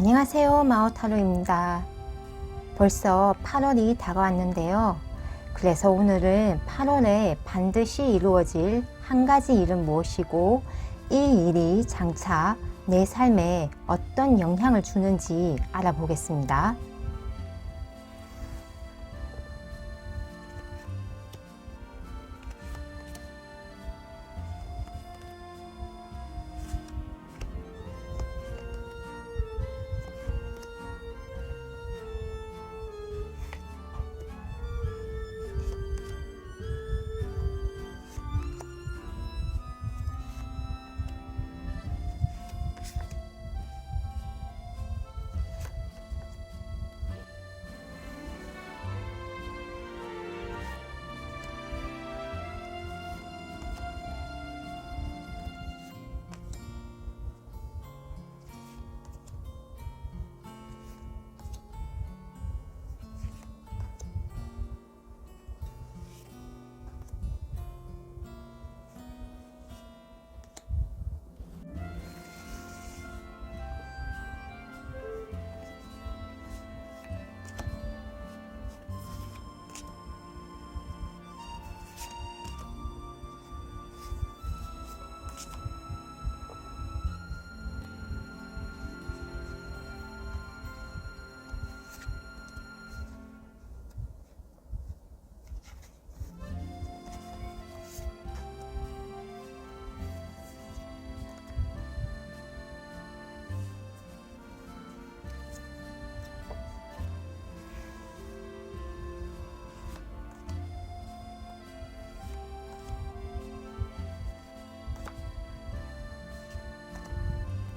안녕하세요, 마오타로입니다. 벌써 8월이 다가왔는데요. 그래서 오늘은 8월에 반드시 이루어질 한 가지 일은 무엇이고 이 일이 장차 내 삶에 어떤 영향을 주는지 알아보겠습니다.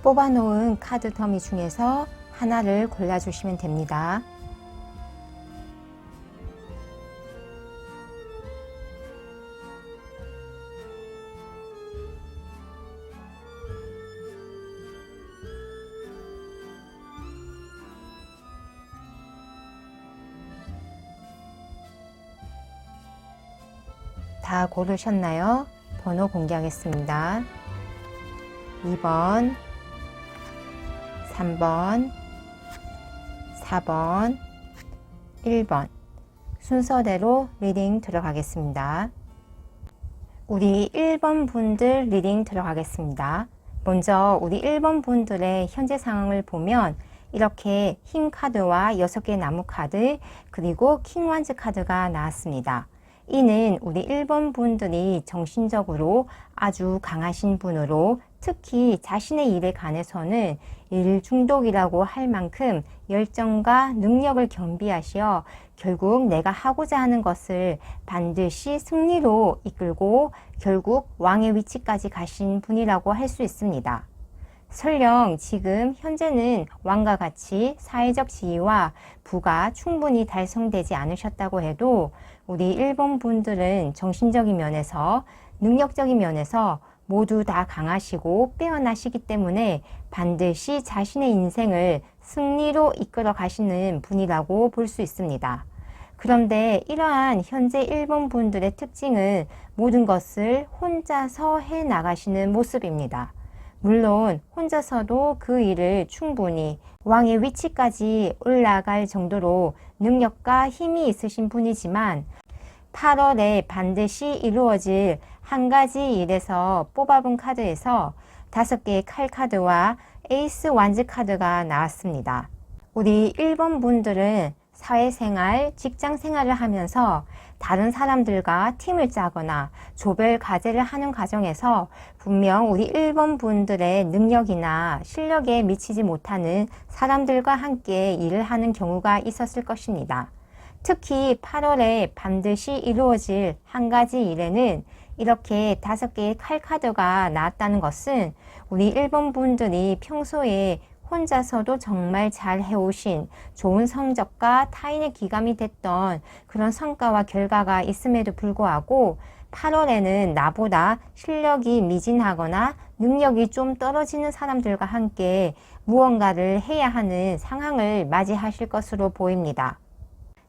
뽑아놓은 카드 더미 중에서 하나를 골라주시면 됩니다. 다 고르셨나요? 번호 공개하겠습니다. 2번, 3번, 4번, 1번 순서대로 리딩 들어가겠습니다. 우리 1번 분들 리딩 들어가겠습니다. 먼저 우리 1번 분들의 현재 상황을 보면 이렇게 흰 카드와 6개의 나무 카드 그리고 킹 완즈 카드가 나왔습니다. 이는 우리 1번 분들이 정신적으로 아주 강하신 분으로 특히 자신의 일에 관해서는 일 중독이라고 할 만큼 열정과 능력을 겸비하시어 결국 내가 하고자 하는 것을 반드시 승리로 이끌고 결국 왕의 위치까지 가신 분이라고 할 수 있습니다. 설령 지금 현재는 왕과 같이 사회적 지위와 부가 충분히 달성되지 않으셨다고 해도 우리 1번 분들은 정신적인 면에서 능력적인 면에서 모두 다 강하시고 빼어나시기 때문에 반드시 자신의 인생을 승리로 이끌어 가시는 분이라고 볼 수 있습니다. 그런데 이러한 현재 1번 분들의 특징은 모든 것을 혼자서 해 나가시는 모습입니다. 물론 혼자서도 그 일을 충분히 왕의 위치까지 올라갈 정도로 능력과 힘이 있으신 분이지만 8월에 반드시 이루어질 한 가지 일에서 뽑아본 카드에서 5개의 칼 카드와 에이스 완즈 카드가 나왔습니다. 우리 1번 분들은 사회생활, 직장생활을 하면서 다른 사람들과 팀을 짜거나 조별 과제를 하는 과정에서 분명 우리 1번 분들의 능력이나 실력에 미치지 못하는 사람들과 함께 일을 하는 경우가 있었을 것입니다. 특히 8월에 반드시 이루어질 한 가지 일에는 이렇게 5개의 칼 카드가 나왔다는 것은 우리 1번 분들이 평소에 혼자서도 정말 잘 해오신 좋은 성적과 타인의 기감이 됐던 그런 성과와 결과가 있음에도 불구하고 8월에는 나보다 실력이 미진하거나 능력이 좀 떨어지는 사람들과 함께 무언가를 해야 하는 상황을 맞이하실 것으로 보입니다.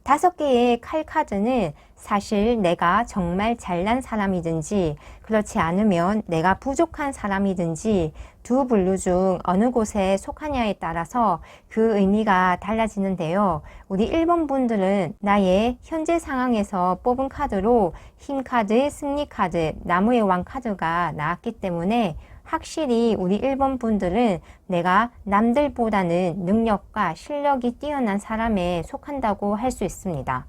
5개의 칼 카드는 사실 내가 정말 잘난 사람이든지 그렇지 않으면 내가 부족한 사람이든지 두 분류 중 어느 곳에 속하냐에 따라서 그 의미가 달라지는데요. 우리 1번 분들은 나의 현재 상황에서 뽑은 카드로 힘 카드, 승리 카드, 나무의 왕 카드가 나왔기 때문에 확실히 우리 1번 분들은 내가 남들보다는 능력과 실력이 뛰어난 사람에 속한다고 할 수 있습니다.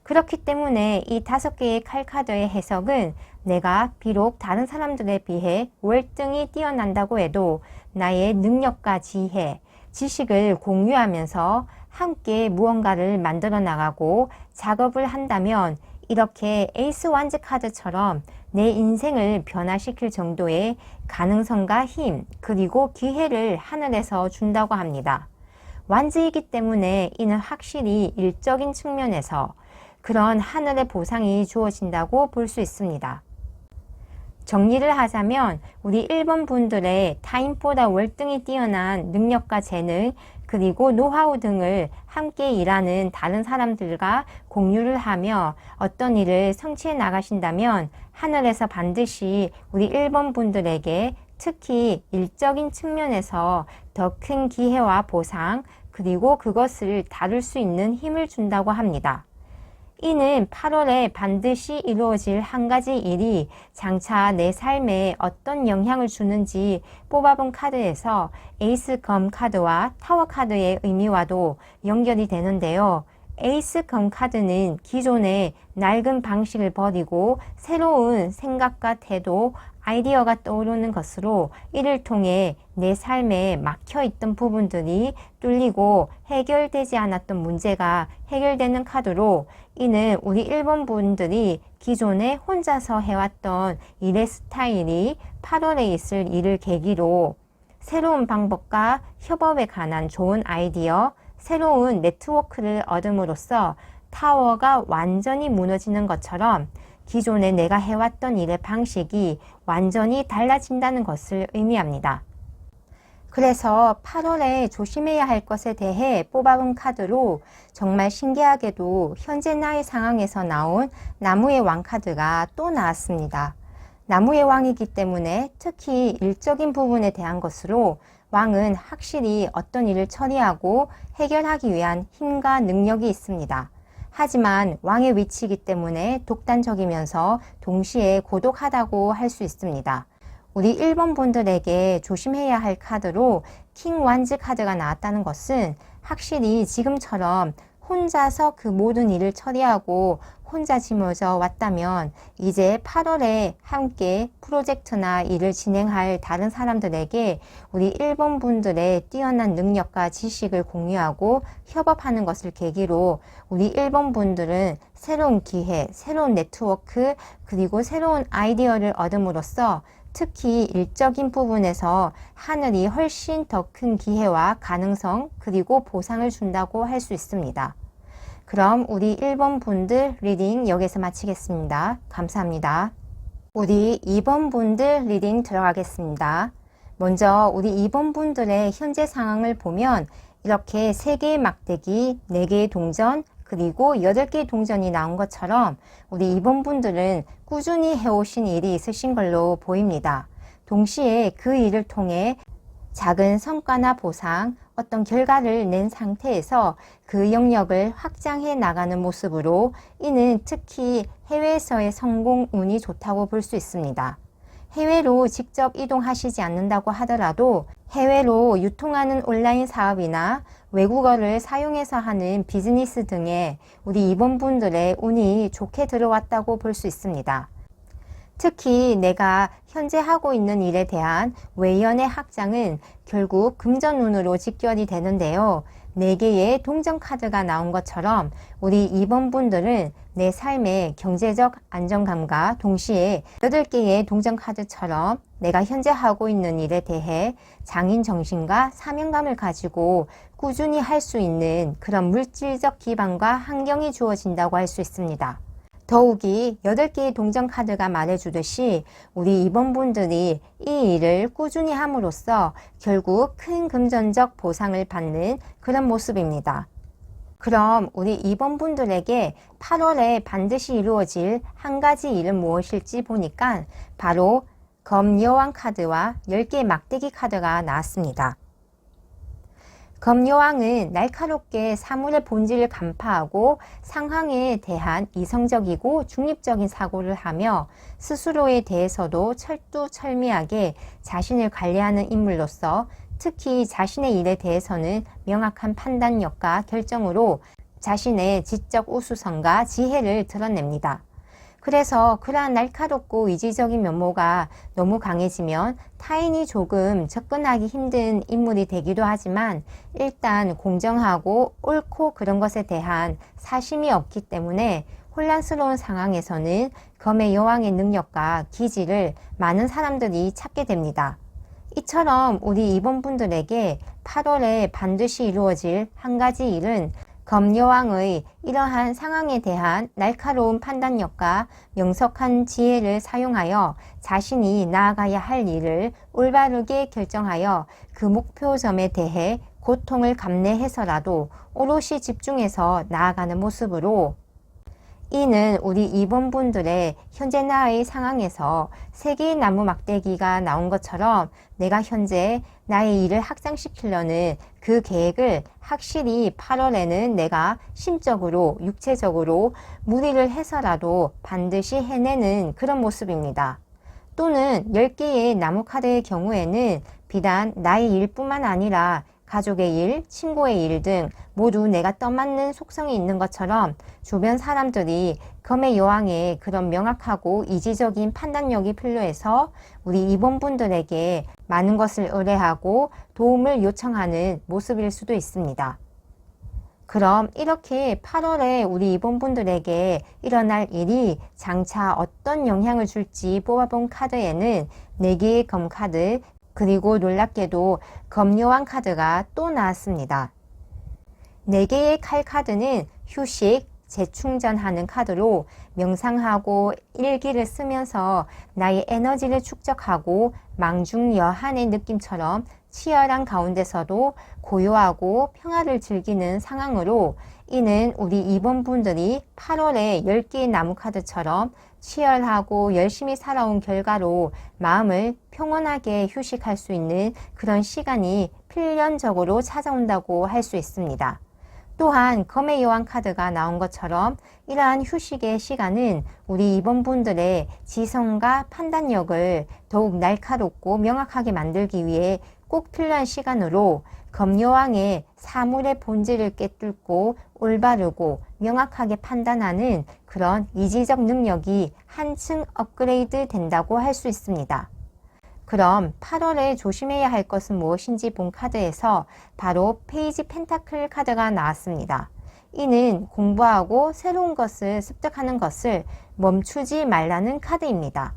그렇기 때문에 이 5개의 칼카드의 해석은 내가 비록 다른 사람들에 비해 월등히 뛰어난다고 해도 나의 능력과 지혜, 지식을 공유하면서 함께 무언가를 만들어 나가고 작업을 한다면 이렇게 에이스 완즈 카드처럼 내 인생을 변화시킬 정도의 가능성과 힘, 그리고 기회를 하늘에서 준다고 합니다. 완즈이기 때문에 이는 확실히 일적인 측면에서 그런 하늘의 보상이 주어진다고 볼 수 있습니다. 정리를 하자면 우리 1번 분들의 타인보다 월등히 뛰어난 능력과 재능 그리고 노하우 등을 함께 일하는 다른 사람들과 공유를 하며 어떤 일을 성취해 나가신다면 하늘에서 반드시 우리 1번 분들에게 특히 일적인 측면에서 더 큰 기회와 보상 그리고 그것을 다룰 수 있는 힘을 준다고 합니다. 이는 8월에 반드시 이루어질 한 가지 일이 장차 내 삶에 어떤 영향을 주는지 뽑아본 카드에서 에이스 검 카드와 타워 카드의 의미와도 연결이 되는데요. 에이스 검 카드는 기존의 낡은 방식을 버리고 새로운 생각과 태도, 아이디어가 떠오르는 것으로 이를 통해 내 삶에 막혀있던 부분들이 뚫리고 해결되지 않았던 문제가 해결되는 카드로 이는 우리 1번 분들이 기존에 혼자서 해왔던 일의 스타일이 8월에 있을 일을 계기로 새로운 방법과 협업에 관한 좋은 아이디어, 새로운 네트워크를 얻음으로써 타워가 완전히 무너지는 것처럼 기존에 내가 해왔던 일의 방식이 완전히 달라진다는 것을 의미합니다. 그래서 8월에 조심해야 할 것에 대해 뽑아본 카드로 정말 신기하게도 현재 나의 상황에서 나온 나무의 왕 카드가 또 나왔습니다. 나무의 왕이기 때문에 특히 일적인 부분에 대한 것으로 왕은 확실히 어떤 일을 처리하고 해결하기 위한 힘과 능력이 있습니다. 하지만 왕의 위치이기 때문에 독단적이면서 동시에 고독하다고 할 수 있습니다. 우리 1번 분들에게 조심해야 할 카드로 킹 완즈 카드가 나왔다는 것은 확실히 지금처럼 혼자서 그 모든 일을 처리하고 혼자 짊어져 왔다면 이제 8월에 함께 프로젝트나 일을 진행할 다른 사람들에게 우리 1번 분들의 뛰어난 능력과 지식을 공유하고 협업하는 것을 계기로 우리 1번 분들은 새로운 기회, 새로운 네트워크, 그리고 새로운 아이디어를 얻음으로써 특히 일적인 부분에서 하늘이 훨씬 더 큰 기회와 가능성 그리고 보상을 준다고 할 수 있습니다. 그럼 우리 1번 분들 리딩 여기서 마치겠습니다. 감사합니다. 우리 2번 분들 리딩 들어가겠습니다. 먼저 우리 2번 분들의 현재 상황을 보면 이렇게 3개의 막대기, 4개의 동전, 그리고 8개의 동전이 나온 것처럼 우리 2번 분들은 꾸준히 해오신 일이 있으신 걸로 보입니다. 동시에 그 일을 통해 작은 성과나 보상, 어떤 결과를 낸 상태에서 그 영역을 확장해 나가는 모습으로 이는 특히 해외에서의 성공 운이 좋다고 볼 수 있습니다. 해외로 직접 이동하시지 않는다고 하더라도 해외로 유통하는 온라인 사업이나 외국어를 사용해서 하는 비즈니스 등에 우리 2번 분들의 운이 좋게 들어왔다고 볼 수 있습니다. 특히 내가 현재 하고 있는 일에 대한 외연의 확장은 결국 금전운으로 직결이 되는데요. 4개의 동전 카드가 나온 것처럼 우리 2번 분들은 내 삶의 경제적 안정감과 동시에 8개의 동전 카드처럼 내가 현재 하고 있는 일에 대해 장인 정신과 사명감을 가지고 꾸준히 할 수 있는 그런 물질적 기반과 환경이 주어진다고 할 수 있습니다. 더욱이 8개의 동전 카드가 말해주듯이 우리 2번 분들이 이 일을 꾸준히 함으로써 결국 큰 금전적 보상을 받는 그런 모습입니다. 그럼 우리 2번 분들에게 8월에 반드시 이루어질 한 가지 일은 무엇일지 보니까 바로 검여왕 카드와 10개의 막대기 카드가 나왔습니다. 검여왕은 날카롭게 사물의 본질을 간파하고 상황에 대한 이성적이고 중립적인 사고를 하며 스스로에 대해서도 철두철미하게 자신을 관리하는 인물로서 특히 자신의 일에 대해서는 명확한 판단력과 결정으로 자신의 지적 우수성과 지혜를 드러냅니다. 그래서 그러한 날카롭고 이지적인 면모가 너무 강해지면 타인이 조금 접근하기 힘든 인물이 되기도 하지만 일단 공정하고 옳고 그런 것에 대한 사심이 없기 때문에 혼란스러운 상황에서는 검의 여왕의 능력과 기질을 많은 사람들이 찾게 됩니다. 이처럼 우리 2번 분들에게 8월에 반드시 이루어질 한 가지 일은 검여왕의 이러한 상황에 대한 날카로운 판단력과 명석한 지혜를 사용하여 자신이 나아가야 할 일을 올바르게 결정하여 그 목표점에 대해 고통을 감내해서라도 오롯이 집중해서 나아가는 모습으로 이는 우리 2번 분들의 현재 나의 상황에서 3개의 나무 막대기가 나온 것처럼 내가 현재 나의 일을 확장시키려는 그 계획을 확실히 8월에는 내가 심적으로 육체적으로 무리를 해서라도 반드시 해내는 그런 모습입니다. 또는 10개의 나무 카드의 경우에는 비단 나의 일뿐만 아니라 가족의 일, 친구의 일 등 모두 내가 떠맡는 속성이 있는 것처럼 주변 사람들이 검의 여왕의 그런 명확하고 이지적인 판단력이 필요해서 우리 2번 분들에게 많은 것을 의뢰하고 도움을 요청하는 모습일 수도 있습니다. 그럼 이렇게 8월에 우리 2번 분들에게 일어날 일이 장차 어떤 영향을 줄지 뽑아본 카드에는 4개의 검 카드, 그리고 놀랍게도 검여왕 카드가 또 나왔습니다. 4개의 칼 카드는 휴식, 재충전하는 카드로 명상하고 일기를 쓰면서 나의 에너지를 축적하고 망중여한의 느낌처럼 치열한 가운데서도 고요하고 평화를 즐기는 상황으로 이는 우리 2번 분들이 8월에 10개의 나무 카드처럼 치열하고 열심히 살아온 결과로 마음을 평온하게 휴식할 수 있는 그런 시간이 필연적으로 찾아온다고 할 수 있습니다. 또한 검의 여왕 카드가 나온 것처럼 이러한 휴식의 시간은 우리 2번 분들의 지성과 판단력을 더욱 날카롭고 명확하게 만들기 위해 꼭 필요한 시간으로 검여왕의 사물의 본질을 꿰뚫고 올바르고 명확하게 판단하는 그런 이지적 능력이 한층 업그레이드 된다고 할 수 있습니다. 그럼 8월에 조심해야 할 것은 무엇인지 본 카드에서 바로 페이지 펜타클 카드가 나왔습니다. 이는 공부하고 새로운 것을 습득하는 것을 멈추지 말라는 카드입니다.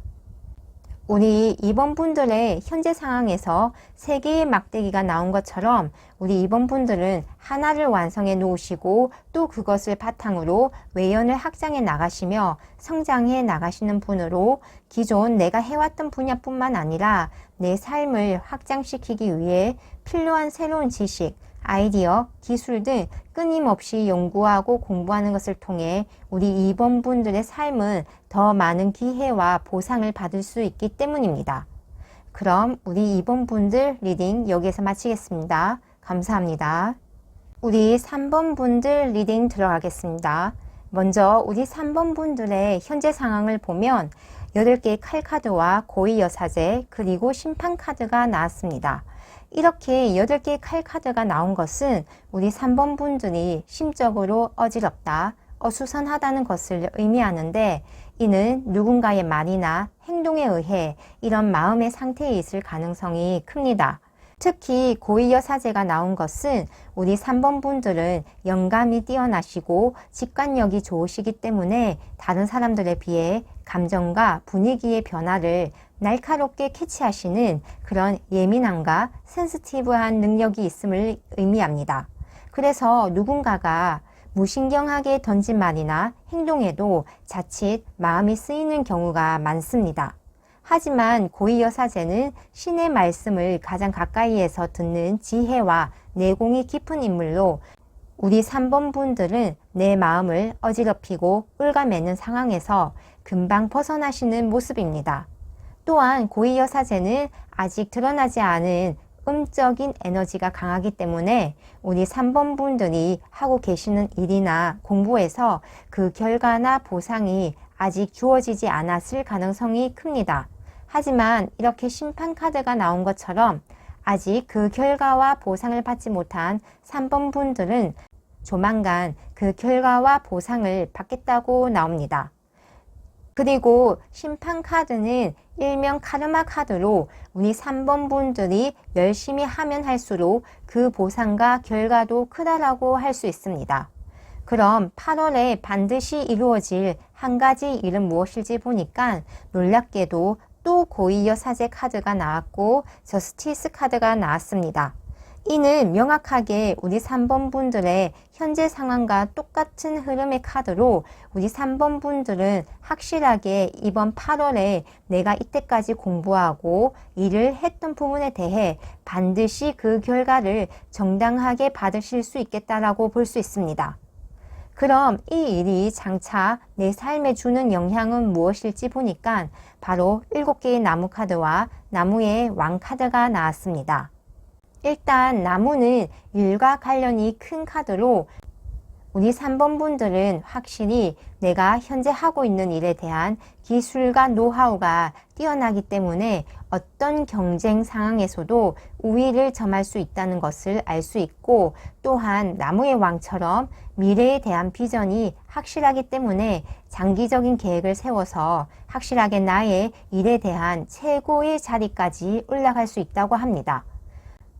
우리 2번 분들의 현재 상황에서 3개의 막대기가 나온 것처럼 우리 2번 분들은 하나를 완성해 놓으시고 또 그것을 바탕으로 외연을 확장해 나가시며 성장해 나가시는 분으로 기존 내가 해왔던 분야뿐만 아니라 내 삶을 확장시키기 위해 필요한 새로운 지식, 아이디어, 기술 등 끊임없이 연구하고 공부하는 것을 통해 우리 2번 분들의 삶은 더 많은 기회와 보상을 받을 수 있기 때문입니다. 그럼 우리 2번 분들 리딩 여기에서 마치겠습니다. 감사합니다. 우리 3번 분들 리딩 들어가겠습니다. 먼저 우리 3번 분들의 현재 상황을 보면 8개의 칼카드와 고위여사제 그리고 심판카드가 나왔습니다. 이렇게 8개의 칼카드가 나온 것은 우리 3번 분들이 심적으로 어지럽다, 어수선하다는 것을 의미하는데 이는 누군가의 말이나 행동에 의해 이런 마음의 상태에 있을 가능성이 큽니다. 특히 고위여사제가 나온 것은 우리 3번 분들은 영감이 뛰어나시고 직관력이 좋으시기 때문에 다른 사람들에 비해 감정과 분위기의 변화를 날카롭게 캐치하시는 그런 예민함과 센시티브한 능력이 있음을 의미합니다. 그래서 누군가가 무신경하게 던진 말이나 행동에도 자칫 마음이 쓰이는 경우가 많습니다. 하지만 고위여사제는 신의 말씀을 가장 가까이에서 듣는 지혜와 내공이 깊은 인물로 우리 3번 분들은 내 마음을 어지럽히고 올가매는 상황에서 금방 벗어나시는 모습입니다. 또한 고위여사제는 아직 드러나지 않은 음적인 에너지가 강하기 때문에 우리 3번 분들이 하고 계시는 일이나 공부에서 그 결과나 보상이 아직 주어지지 않았을 가능성이 큽니다. 하지만 이렇게 심판 카드가 나온 것처럼 아직 그 결과와 보상을 받지 못한 3번 분들은 조만간 그 결과와 보상을 받겠다고 나옵니다. 그리고 심판 카드는 일명 카르마 카드로 우리 3번 분들이 열심히 하면 할수록 그 보상과 결과도 크다라고 할 수 있습니다. 그럼 8월에 반드시 이루어질 한 가지 일은 무엇일지 보니까 놀랍게도 또 고위여사제 카드가 나왔고 저스티스 카드가 나왔습니다. 이는 명확하게 우리 3번 분들의 현재 상황과 똑같은 흐름의 카드로 우리 3번 분들은 확실하게 이번 8월에 내가 이때까지 공부하고 일을 했던 부분에 대해 반드시 그 결과를 정당하게 받으실 수 있겠다라고 볼 수 있습니다. 그럼 이 일이 장차 내 삶에 주는 영향은 무엇일지 보니까 바로 7개의 나무 카드와 나무의 왕 카드가 나왔습니다. 일단 나무는 일과 관련이 큰 카드로 우리 3번 분들은 확실히 내가 현재 하고 있는 일에 대한 기술과 노하우가 뛰어나기 때문에 어떤 경쟁 상황에서도 우위를 점할 수 있다는 것을 알 수 있고, 또한 나무의 왕처럼 미래에 대한 비전이 확실하기 때문에 장기적인 계획을 세워서 확실하게 나의 일에 대한 최고의 자리까지 올라갈 수 있다고 합니다.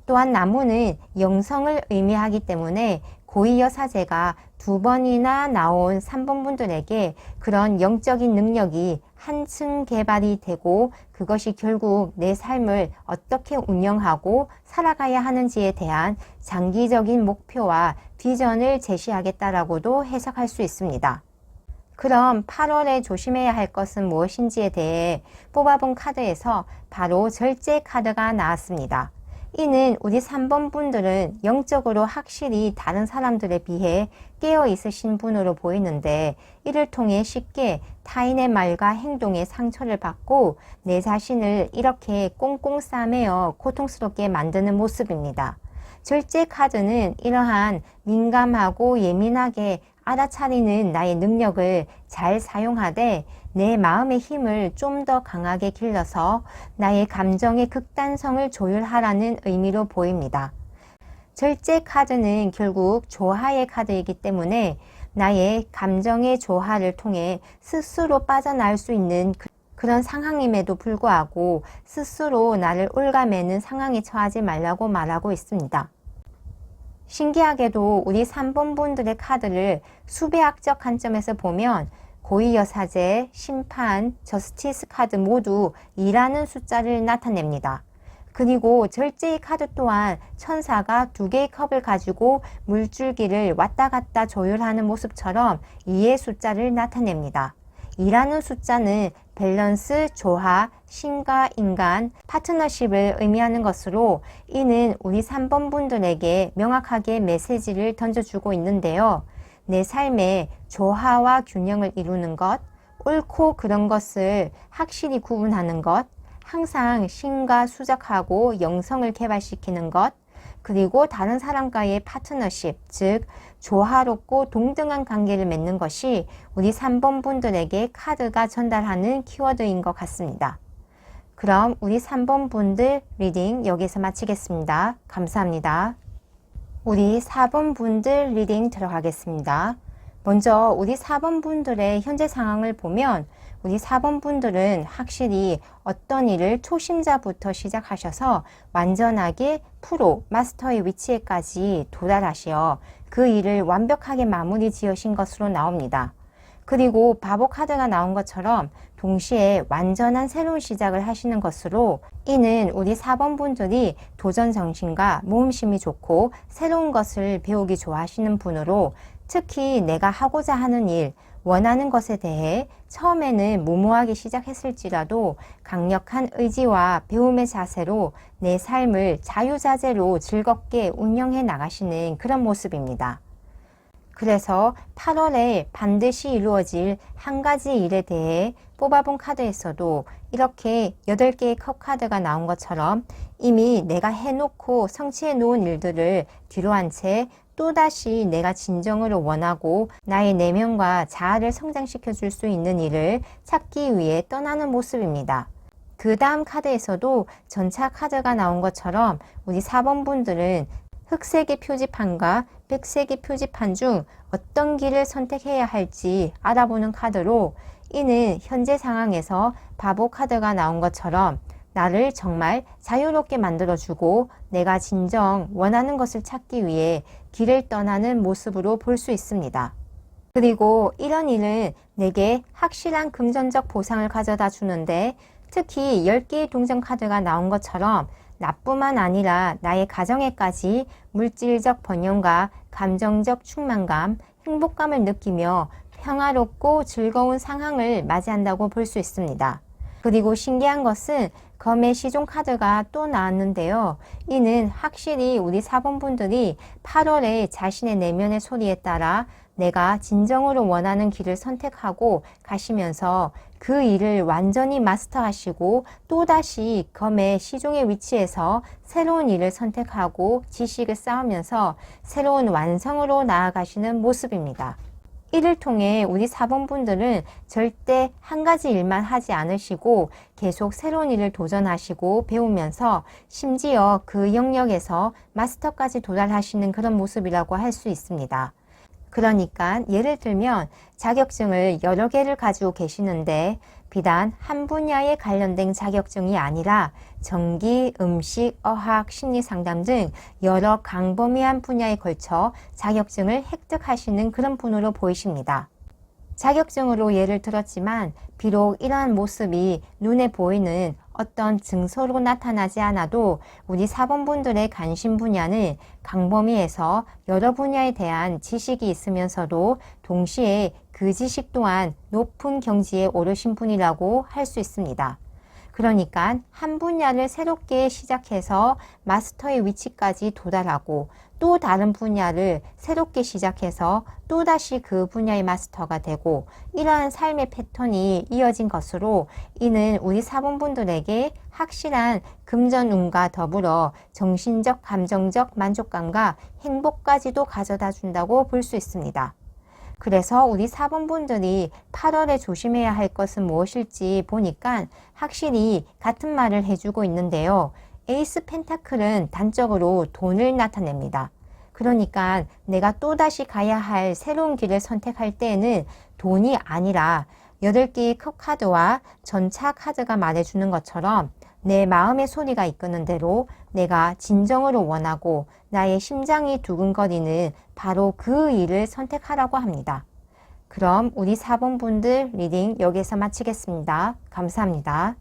또한 나무는 영성을 의미하기 때문에 고위여사제가 2번이나 나온 3번 분들에게 그런 영적인 능력이 한층 개발이 되고 그것이 결국 내 삶을 어떻게 운영하고 살아가야 하는지에 대한 장기적인 목표와 비전을 제시하겠다라고도 해석할 수 있습니다. 그럼 8월에 조심해야 할 것은 무엇인지에 대해 뽑아본 카드에서 바로 절제 카드가 나왔습니다. 이는 우리 3번 분들은 영적으로 확실히 다른 사람들에 비해 깨어 있으신 분으로 보이는데, 이를 통해 쉽게 타인의 말과 행동에 상처를 받고 내 자신을 이렇게 꽁꽁 싸매어 고통스럽게 만드는 모습입니다. 절제 카드는 이러한 민감하고 예민하게 알아차리는 나의 능력을 잘 사용하되 내 마음의 힘을 좀 더 강하게 길러서 나의 감정의 극단성을 조율하라는 의미로 보입니다. 절제 카드는 결국 조화의 카드이기 때문에 나의 감정의 조화를 통해 스스로 빠져나올 수 있는 그런 상황임에도 불구하고 스스로 나를 옭아매는 상황에 처하지 말라고 말하고 있습니다. 신기하게도 우리 3번 분들의 카드를 수배학적 관점에서 보면 고위여사제, 심판, 저스티스 카드 모두 2라는 숫자를 나타냅니다. 그리고 절제의 카드 또한 천사가 2개의 컵을 가지고 물줄기를 왔다 갔다 조율하는 모습처럼 2의 숫자를 나타냅니다. 2라는 숫자는 밸런스, 조화, 신과 인간, 파트너십을 의미하는 것으로 이는 우리 3번 분들에게 명확하게 메시지를 던져주고 있는데요. 내 삶에 조화와 균형을 이루는 것, 옳고 그런 것을 확실히 구분하는 것, 항상 신과 수적하고 영성을 개발시키는 것, 그리고 다른 사람과의 파트너십, 즉 조화롭고 동등한 관계를 맺는 것이 우리 3번 분들에게 카드가 전달하는 키워드인 것 같습니다. 그럼 우리 3번 분들 리딩 여기서 마치겠습니다. 감사합니다. 우리 4번 분들 리딩 들어가겠습니다. 먼저 우리 4번 분들의 현재 상황을 보면 우리 4번 분들은 확실히 어떤 일을 초심자부터 시작하셔서 완전하게 프로, 마스터의 위치에까지 도달하시어 그 일을 완벽하게 마무리 지으신 것으로 나옵니다. 그리고 바보 카드가 나온 것처럼 동시에 완전한 새로운 시작을 하시는 것으로 이는 우리 4번 분들이 도전 정신과 모험심이 좋고 새로운 것을 배우기 좋아하시는 분으로 특히 내가 하고자 하는 일, 원하는 것에 대해 처음에는 무모하게 시작했을지라도 강력한 의지와 배움의 자세로 내 삶을 자유자재로 즐겁게 운영해 나가시는 그런 모습입니다. 그래서 8월에 반드시 이루어질 한 가지 일에 대해 뽑아본 카드에서도 이렇게 8개의 컵 카드가 나온 것처럼 이미 내가 해놓고 성취해 놓은 일들을 뒤로 한 채 또다시 내가 진정으로 원하고 나의 내면과 자아를 성장시켜 줄 수 있는 일을 찾기 위해 떠나는 모습입니다. 그 다음 카드에서도 전차 카드가 나온 것처럼 우리 4번 분들은 흑색의 표지판과 백색의 표지판 중 어떤 길을 선택해야 할지 알아보는 카드로, 이는 현재 상황에서 바보 카드가 나온 것처럼 나를 정말 자유롭게 만들어주고 내가 진정 원하는 것을 찾기 위해 길을 떠나는 모습으로 볼 수 있습니다. 그리고 이런 일은 내게 확실한 금전적 보상을 가져다 주는데, 특히 10개의 동전 카드가 나온 것처럼 나뿐만 아니라 나의 가정에까지 물질적 번영과 감정적 충만감, 행복감을 느끼며 평화롭고 즐거운 상황을 맞이한다고 볼 수 있습니다. 그리고 신기한 것은 검의 시종 카드가 또 나왔는데요. 이는 확실히 우리 4번 분들이 8월에 자신의 내면의 소리에 따라 내가 진정으로 원하는 길을 선택하고 가시면서 그 일을 완전히 마스터하시고 또다시 검의 시종의 위치에서 새로운 일을 선택하고 지식을 쌓으면서 새로운 완성으로 나아가시는 모습입니다. 이를 통해 우리 4번 분들은 절대 한 가지 일만 하지 않으시고 계속 새로운 일을 도전하시고 배우면서 심지어 그 영역에서 마스터까지 도달하시는 그런 모습이라고 할 수 있습니다. 그러니까 예를 들면 자격증을 여러 개를 가지고 계시는데 비단 한 분야에 관련된 자격증이 아니라 전기, 음식, 어학, 심리상담 등 여러 광범위한 분야에 걸쳐 자격증을 획득하시는 그런 분으로 보이십니다. 자격증으로 예를 들었지만 비록 이러한 모습이 눈에 보이는 어떤 증서로 나타나지 않아도 우리 4번 분들의 관심 분야는 광범위해서 여러 분야에 대한 지식이 있으면서도 동시에 그 지식 또한 높은 경지에 오르신 분이라고 할 수 있습니다. 그러니까 한 분야를 새롭게 시작해서 마스터의 위치까지 도달하고 또 다른 분야를 새롭게 시작해서 또다시 그 분야의 마스터가 되고, 이러한 삶의 패턴이 이어진 것으로 이는 우리 4번 분들에게 확실한 금전운과 더불어 정신적, 감정적 만족감과 행복까지도 가져다 준다고 볼 수 있습니다. 그래서 우리 4번 분들이 8월에 조심해야 할 것은 무엇일지 보니까 확실히 같은 말을 해주고 있는데요. 에이스 펜타클은 단적으로 돈을 나타냅니다. 그러니까 내가 또다시 가야 할 새로운 길을 선택할 때에는 돈이 아니라 8개의 컵 카드와 전차 카드가 말해주는 것처럼 내 마음의 소리가 이끄는 대로 내가 진정으로 원하고 나의 심장이 두근거리는 바로 그 일을 선택하라고 합니다. 그럼 우리 4번 분들 리딩 여기서 마치겠습니다. 감사합니다.